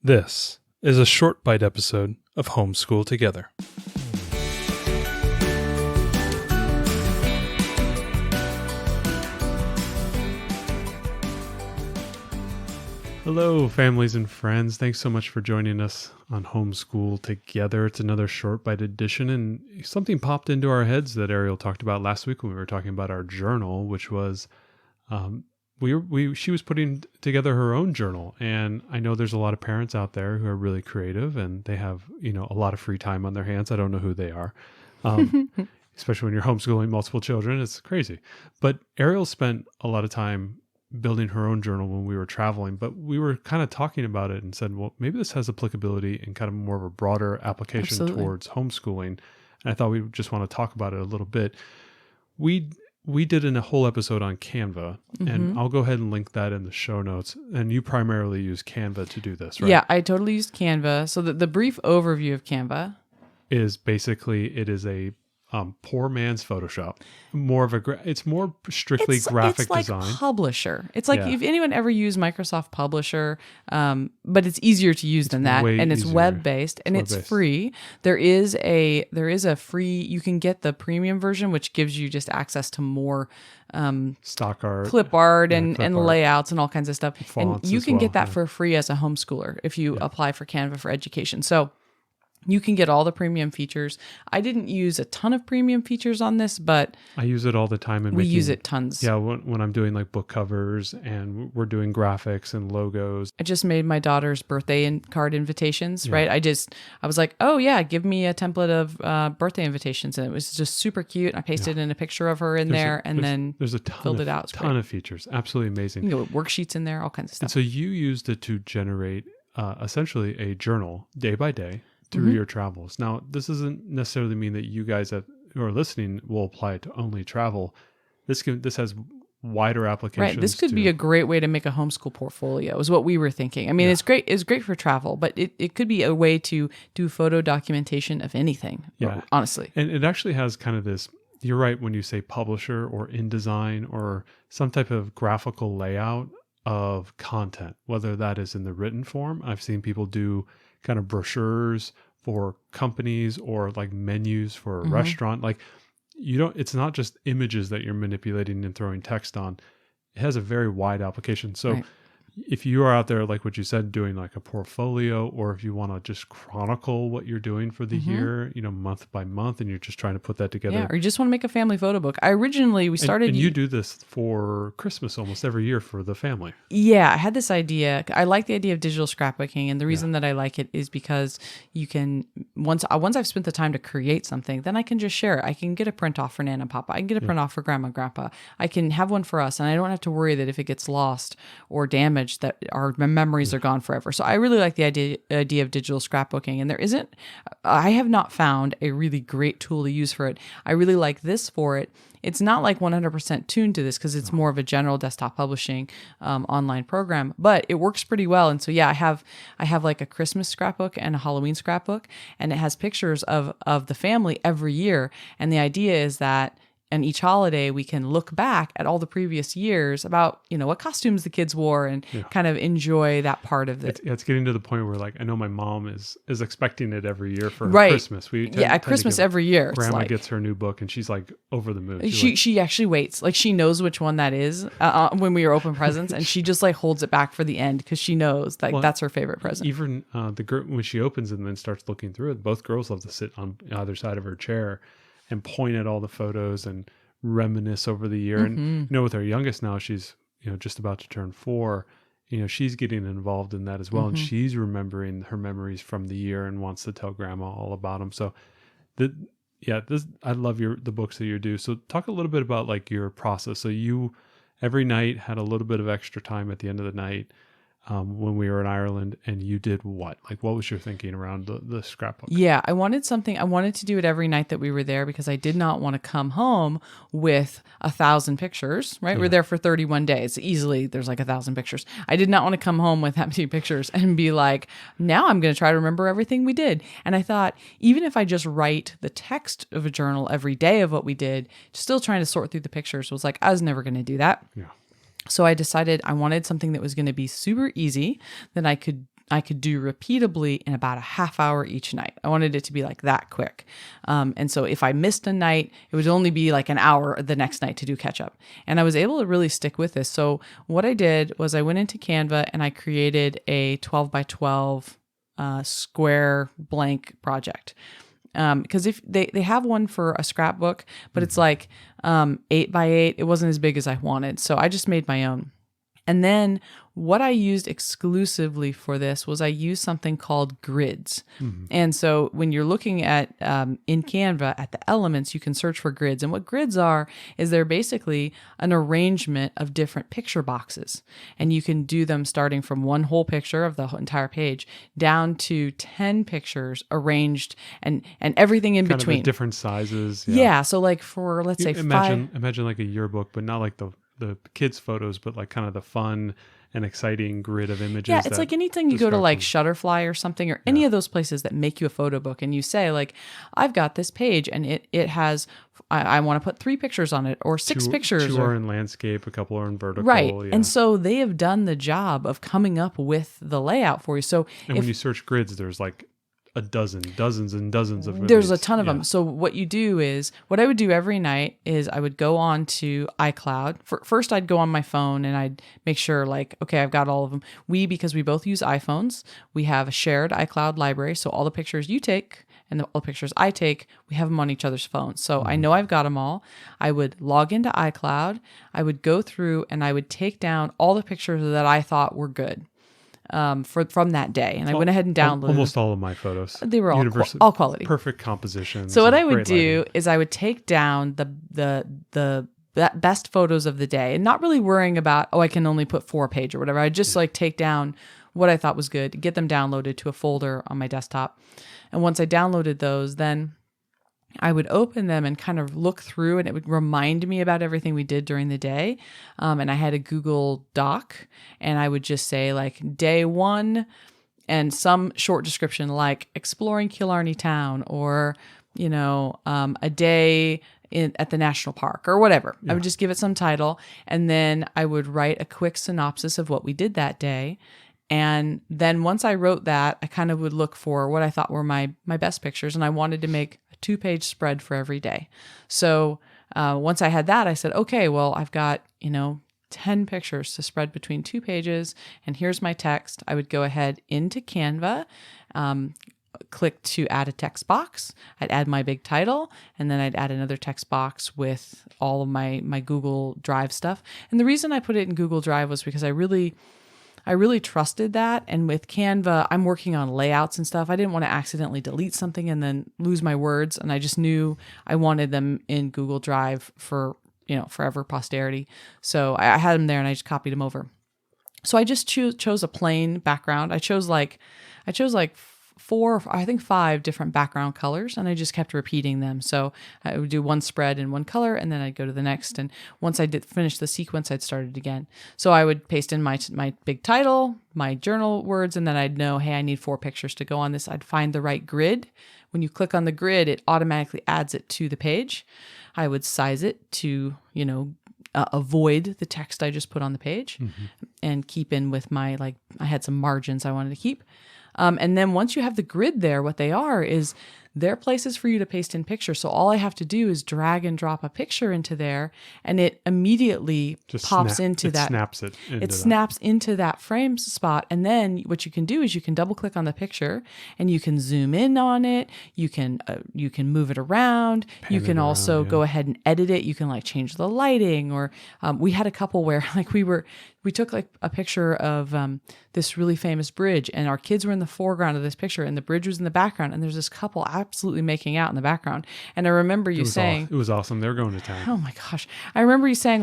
This is a short bite episode of Homeschool Together. Hello, families and friends. Thanks so much for joining us on Homeschool Together. It's another short bite edition, and something popped into our heads that Ariel talked about last week when we were talking about our journal, which was she was putting together her own journal. And I know there's a lot of parents out there who are really creative and they have, a lot of free time on their hands. I don't know who they are. Especially when you're homeschooling multiple children, it's crazy. But Ariel spent a lot of time building her own journal when we were traveling, but we were kind of talking about it and said, well, maybe this has applicability in kind of more of a broader application towards homeschooling. And I thought we just want to talk about it a little bit. We did a whole episode on Canva, and I'll go ahead and link that in the show notes. And you primarily use Canva to do this, right? Yeah, I totally used Canva. So the brief overview of Canva is basically it is a poor man's Photoshop. It's more strictly graphic design. It's like Publisher. It's like if anyone ever used Microsoft Publisher, but it's easier to use than that, and it's web-based and it's free. There is a free. You can get the premium version, which gives you just access to more stock art, clip art, and layouts and all kinds of stuff. And you can get that for free as a homeschooler if you apply for Canva for Education. So you can get all the premium features. I didn't use a ton of premium features on this, but I use it all the time. And we use it tons. Yeah, when I'm doing like book covers and we're doing graphics and logos. I just made my daughter's birthday card invitations, right? I was like, oh yeah, give me a template of birthday invitations. And it was just super cute. I pasted in a picture of her there's a ton of features. Absolutely amazing. You know, worksheets in there, all kinds of stuff. And so you used it to generate essentially a journal day by day through your travels. Now, this doesn't necessarily mean that you guys who are listening will apply it to only travel. This has wider applications. Right. This could be a great way to make a homeschool portfolio is what we were thinking. I mean, it's great. It's great for travel, but it could be a way to do photo documentation of anything. Yeah. Honestly. And it actually has kind of this, you're right when you say publisher or InDesign or some type of graphical layout of content, whether that is in the written form. I've seen people do kind of brochures for companies or like menus for a restaurant. Like it's not just images that you're manipulating and throwing text on. It has a very wide application. So if you are out there, like what you said, doing like a portfolio, or if you want to just chronicle what you're doing for the year, month by month, and you're just trying to put that together. Yeah, or you just want to make a family photo book. We started... And you do this for Christmas almost every year for the family. Yeah, I had this idea. I like the idea of digital scrapbooking, and the reason that I like it is because you can, once I've spent the time to create something, then I can just share it. I can get a print off for Nana and Papa. I can get a print off for Grandma and Grandpa. I can have one for us, and I don't have to worry that if it gets lost or damaged, that our memories are gone forever. So I really like the idea of digital scrapbooking, and I have not found a really great tool to use for it. I really like this for it. It's not like 100% tuned to this because it's more of a general desktop publishing online program, but it works pretty well. And so, I have like a Christmas scrapbook and a Halloween scrapbook, and it has pictures of the family every year. And the idea is that and each holiday, we can look back at all the previous years about, what costumes the kids wore and kind of enjoy that part of it. It's getting to the point where, like, I know my mom is expecting it every year for Christmas. At Christmas every year. Grandma gets her new book and she's like over the moon. She actually waits. Like, she knows which one that is when we open presents, and she just like holds it back for the end because she knows that's her favorite present. Even the girl, when she opens it and then starts looking through it, both girls love to sit on either side of her chair and point at all the photos and reminisce over the year. And, with our youngest now, she's, just about to turn 4, she's getting involved in that as well. And she's remembering her memories from the year and wants to tell grandma all about them. So I love the books that you do. So talk a little bit about like your process. So you every night had a little bit of extra time at the end of the night. When we were in Ireland, and you did what? Like, what was your thinking around the scrapbook? Yeah, I wanted to do it every night that we were there because I did not want to come home with 1,000 pictures, right? We're there for 31 days. Easily, there's like 1,000 pictures. I did not want to come home with that many pictures and be like, now I'm going to try to remember everything we did. And I thought, even if I just write the text of a journal every day of what we did, still trying to sort through the pictures was like, I was never going to do that. Yeah. So I decided I wanted something that was going to be super easy, that I could I could do repeatably in about a half hour each night. I wanted it to be like that quick. And so if I missed a night, it would only be like an hour the next night to do catch up. And I was able to really stick with this. So what I did was I went into Canva and I created a 12 by 12 square blank project. Because if they have one for a scrapbook, but it's like 8 by 8. It wasn't as big as I wanted. So I just made my own. And then what I used exclusively for this was I used something called grids. And so when you're looking at in Canva at the elements, you can search for grids. And what grids are is they're basically an arrangement of different picture boxes. And you can do them starting from one whole picture of the entire page down to 10 pictures arranged and everything in kind between. Of different sizes. Yeah. So like for, let's say imagine like a yearbook, but not like the kids' photos, but like kind of the fun and exciting grid of images. Yeah, it's like anything you go to like Shutterfly or something or any of those places that make you a photo book and you say like, I've got this page and it has, I want to put 3 pictures on it or 6 pictures. 2 are in landscape, a couple are in vertical. Right. Yeah. And so they have done the job of coming up with the layout for you. So when you search grids, there's like dozens and dozens of there's images. a ton of them. So what you do is, what I would do every night is I would go on to iCloud. First, I'd go on my phone and I'd make sure like, okay, I've got all of them. Because we both use iPhones, we have a shared iCloud library. So all the pictures you take and all the pictures I take, we have them on each other's phones. So I know I've got them all. I would log into iCloud. I would go through and I would take down all the pictures that I thought were good. From that day. And I went ahead and downloaded almost all of my photos. They were all quality. Perfect composition. So what I would do is I would take down the best photos of the day and not really worrying about, I can only put 4 a page or whatever. I'd just like take down what I thought was good, get them downloaded to a folder on my desktop. And once I downloaded those, then I would open them and kind of look through and it would remind me about everything we did during the day. And I had a Google Doc and I would just say like day 1 and some short description like exploring Killarney Town or, a day at the national park or whatever. Yeah. I would just give it some title and then I would write a quick synopsis of what we did that day. And then once I wrote that, I kind of would look for what I thought were my best pictures and I wanted to make 2-page spread for every day. So once I had that, I said, okay, well, I've got, 10 pictures to spread between 2 pages. And here's my text. I would go ahead into Canva, click to add a text box. I'd add my big title, and then I'd add another text box with all of my Google Drive stuff. And the reason I put it in Google Drive was because I really trusted that. And with Canva, I'm working on layouts and stuff. I didn't want to accidentally delete something and then lose my words. And I just knew I wanted them in Google Drive for, forever posterity. So I had them there and I just copied them over. So I just chose a plain background. I chose like 4, I think 5 different background colors, and I just kept repeating them. So I would do one spread in one color, and then I'd go to the next. And once I did finish the sequence, I'd start it again. So I would paste in my big title, my journal words, and then I'd know, hey, I need 4 pictures to go on this. I'd find the right grid. When you click on the grid, it automatically adds it to the page. I would size it to, avoid the text I just put on the page and keep in with I had some margins I wanted to keep. And then once you have the grid there, what they are is they're places for you to paste in pictures. So all I have to do is drag and drop a picture into there and it immediately snaps into that frame spot. And then what you can do is you can double click on the picture and you can zoom in on it. You can move it around. You can also go ahead and edit it. You can change the lighting or we had a couple where we took a picture of this really famous bridge and our kids were in the foreground of this picture and the bridge was in the background and there's this couple absolutely making out in the background. And I remember you saying... It was awesome. They were going to town. Oh my gosh. I remember you saying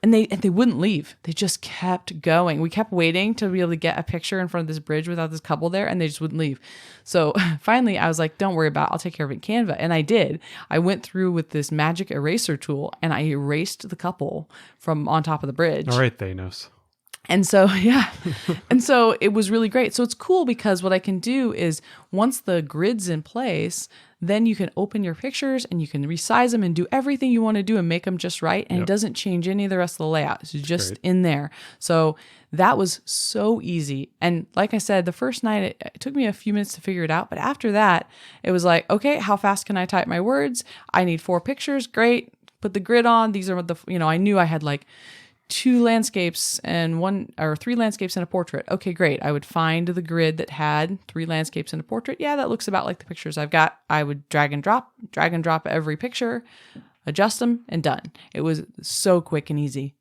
and they wouldn't leave. They just kept going. We kept waiting to be able to get a picture in front of this bridge without this couple there and they just wouldn't leave. So finally I was like, don't worry about it. I'll take care of it in Canva. And I did. I went through with this magic eraser tool and I erased the couple from on top of the bridge. All right, Thanos. And so, yeah. And so it was really great. So it's cool because what I can do is once the grid's in place, then you can open your pictures and you can resize them and do everything you want to do and make them just right. And it doesn't change any of the rest of the layout. It's just great. in there. So that was so easy. And like I said, the first night, it took me a few minutes to figure it out. But after that, it was like, okay, how fast can I type my words? I need 4 pictures. Great. Put the grid on. These are the, I knew I had like 2 landscapes and 3 landscapes and a portrait. Okay, great. I would find the grid that had 3 landscapes and a portrait. Yeah, that looks about like the pictures I've got. I would drag and drop every picture, adjust them, and done. It was so quick and easy.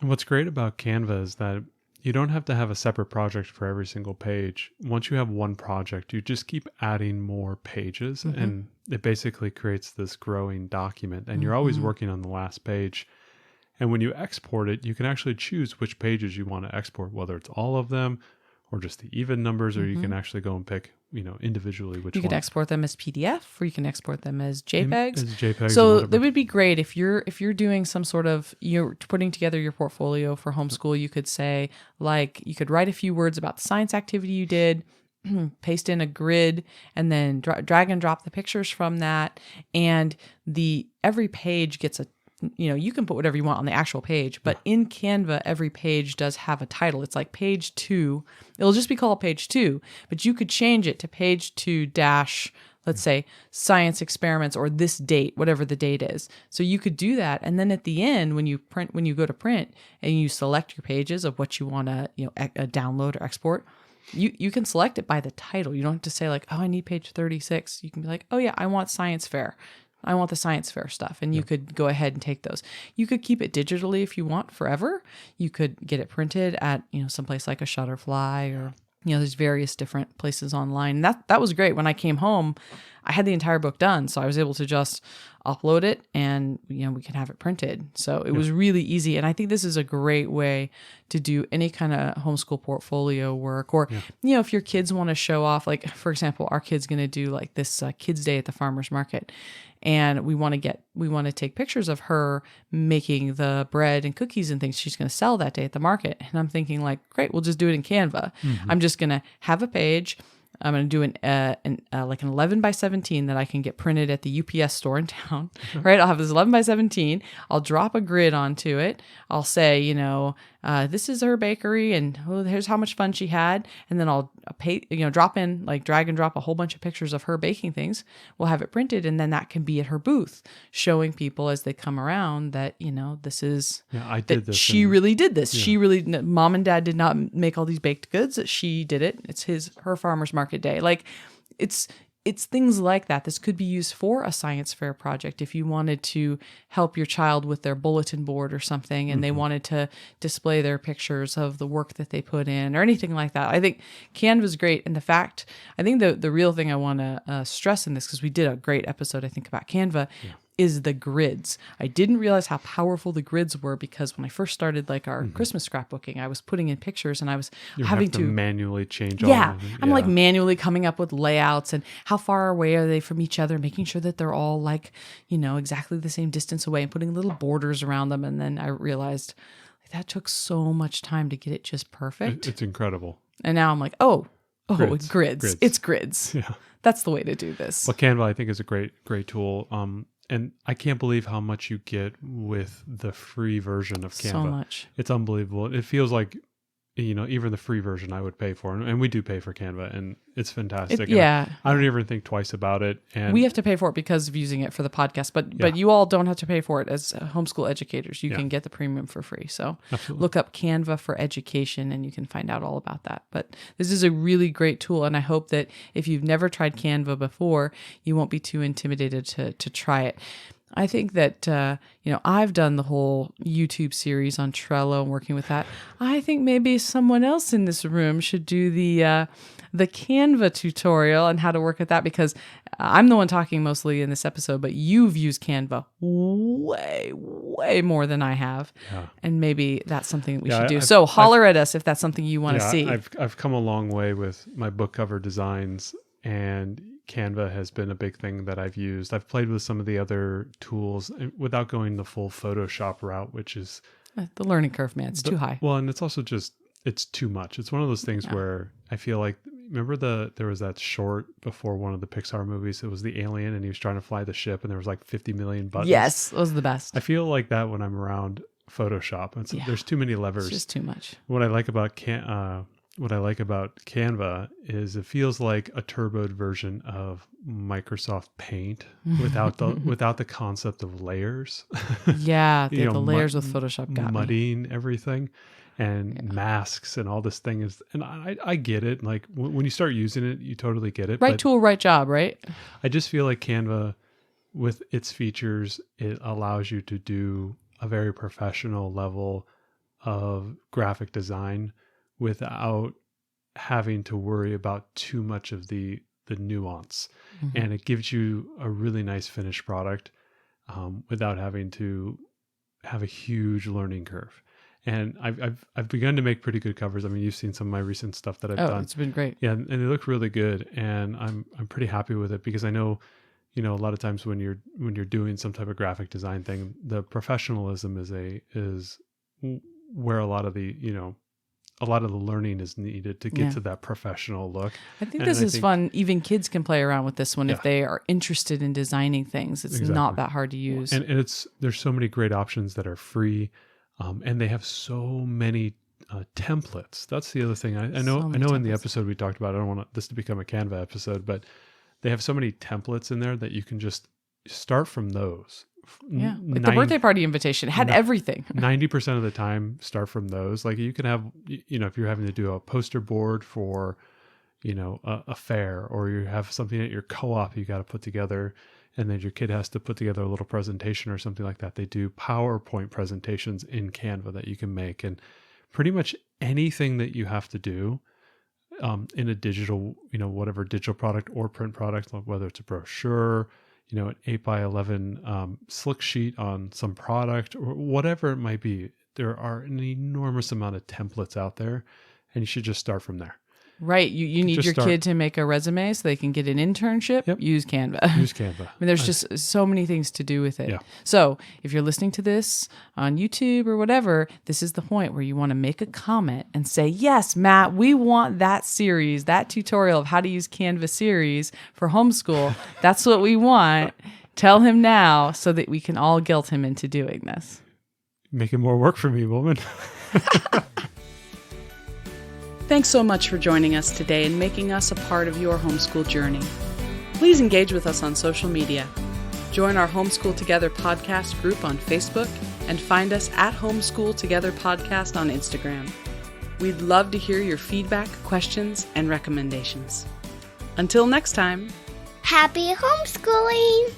And what's great about Canva is that you don't have to have a separate project for every single page. Once you have one project, you just keep adding more pages and it basically creates this growing document and you're always working on the last page. And when you export it, you can actually choose which pages you want to export, whether it's all of them or just the even numbers, or you can actually go and pick, individually which You can one. export them as PDF or you can export them as JPEGs. As JPEGs So that would be great if you're doing some sort of, you're putting together your portfolio for homeschool. You could say, like, you could write a few words about the science activity you did, paste in a grid, and then drag and drop the pictures from that. And every page gets you can put whatever you want on the actual page, but in Canva, every page does have a title. It's like page 2. It'll just be called page 2, but you could change it to page 2 dash, let's say, science experiments or this date, whatever the date is. So you could do that. And then at the end, when you go to print and you select your pages of what you want to, download or export, you can select it by the title. You don't have to say like, oh, I need page 36. You can be like, oh yeah, I want science fair. I want the science fair stuff. And you could go ahead and take those. You could keep it digitally if you want forever. You could get it printed at, someplace like a Shutterfly or, there's various different places online. And that was great. When I came home, I had the entire book done. So I was able to just upload it and, we can have it printed. So it was really easy. And I think this is a great way to do any kind of homeschool portfolio work. Or, if your kids want to show off, like, for example, our kid's going to do like this kids day at the farmer's market. And we want to take pictures of her making the bread and cookies and things she's going to sell that day at the market. And I'm thinking like, great, we'll just do it in Canva. I'm just going to have a page. I'm going to do an 11 by 17 that I can get printed at the UPS store in town, right? I'll have this 11 by 17. I'll drop a grid onto it. I'll say, this is her bakery and here's how much fun she had. And then I'll drop in, like drag and drop a whole bunch of pictures of her baking things. We'll have it printed. And then that can be at her booth showing people as they come around that, this is, I did this. She really did this. She really, mom and dad did not make all these baked goods. She did it. It's her farmer's market day. Like it's things like that. This could be used for a science fair project if you wanted to help your child with their bulletin board or something and they wanted to display their pictures of the work that they put in or anything like that. I think Canva's great. And I think the real thing I want to stress in this, because we did a great episode, I think, about Canva, is the grids. I didn't realize how powerful the grids were because when I first started like our Christmas scrapbooking, I was putting in pictures and I was having to manually change all of them. I'm like manually coming up with layouts and how far away are they from each other, making sure that they're all like, exactly the same distance away and putting little borders around them. And then I realized that took so much time to get it just perfect. It's incredible. And now I'm like, grids. It's grids. Yeah. That's the way to do this. Well, Canva, I think, is a great tool. And I can't believe how much you get with the free version of Canva. So much. It's unbelievable. It feels like, even the free version I would pay for. And we do pay for Canva, and it's fantastic. I don't even think twice about it. And we have to pay for it because of using it for the podcast. But you all don't have to pay for it as homeschool educators. You can get the premium for free. So look up Canva for education, and you can find out all about that. But this is a really great tool, and I hope that if you've never tried Canva before, you won't be too intimidated to try it. I think that, I've done the whole YouTube series on Trello and working with that. I think maybe someone else in this room should do the Canva tutorial and how to work with that, because I'm the one talking mostly in this episode, but you've used Canva way, way more than I have. Yeah. And maybe that's something that we should do. So holler at us if that's something you want to see. I've come a long way with my book cover designs, and Canva has been a big thing that I've used. I've played with some of the other tools without going the full Photoshop route, which is The learning curve, man, it's too high. Well, and it's also just, it's too much. It's one of those things where I feel like, remember there was that short before one of the Pixar movies. It was the alien and he was trying to fly the ship and there was like 50 million buttons. Yes, those are the best. I feel like that when I'm around Photoshop. And so there's too many levers. It's just too much. What I like about Canva is it feels like a turboed version of Microsoft Paint without the concept of layers. Yeah, the layers with Photoshop got muddying everything and masks and all this thing is, and I get it. Like when you start using it, you totally get it. Right tool, right job, right? I just feel like Canva, with its features, it allows you to do a very professional level of graphic design without having to worry about too much of the nuance. Mm-hmm. And it gives you a really nice finished product without having to have a huge learning curve. And I've begun to make pretty good covers. I mean, you've seen some of my recent stuff that I've done. It's been great. Yeah, and they look really good. And I'm pretty happy with it because I know, a lot of times when you're doing some type of graphic design thing, the professionalism is where a lot of the learning is needed to get to that professional look. I think this is fun. Even kids can play around with this one if they are interested in designing things. It's not that hard to use. And there's so many great options that are free, and they have so many templates. That's the other thing. I know in the episode we talked about, I don't want this to become a Canva episode, but they have so many templates in there that you can just start from those. Yeah, like the birthday party invitation had everything. 90% of the time, start from those. Like you can have, if you're having to do a poster board for, a fair, or you have something at your co-op you got to put together, and then your kid has to put together a little presentation or something like that. They do PowerPoint presentations in Canva that you can make, and pretty much anything that you have to do in a digital, whatever digital product or print product, whether it's a brochure, an 8x11 slick sheet on some product or whatever it might be. There are an enormous amount of templates out there, and you should just start from there. Right. You need your kid to make a resume so they can get an internship. Yep. Use Canva. Use Canva. I mean, there's just so many things to do with it. Yeah. So if you're listening to this on YouTube or whatever, this is the point where you want to make a comment and say, yes, Matt, we want that series, that tutorial of how to use Canva series for homeschool. That's what we want. Tell him now so that we can all guilt him into doing this. Making more work for me, woman. Thanks so much for joining us today and making us a part of your homeschool journey. Please engage with us on social media. Join our Homeschool Together podcast group on Facebook and find us at Homeschool Together Podcast on Instagram. We'd love to hear your feedback, questions, and recommendations. Until next time, happy homeschooling!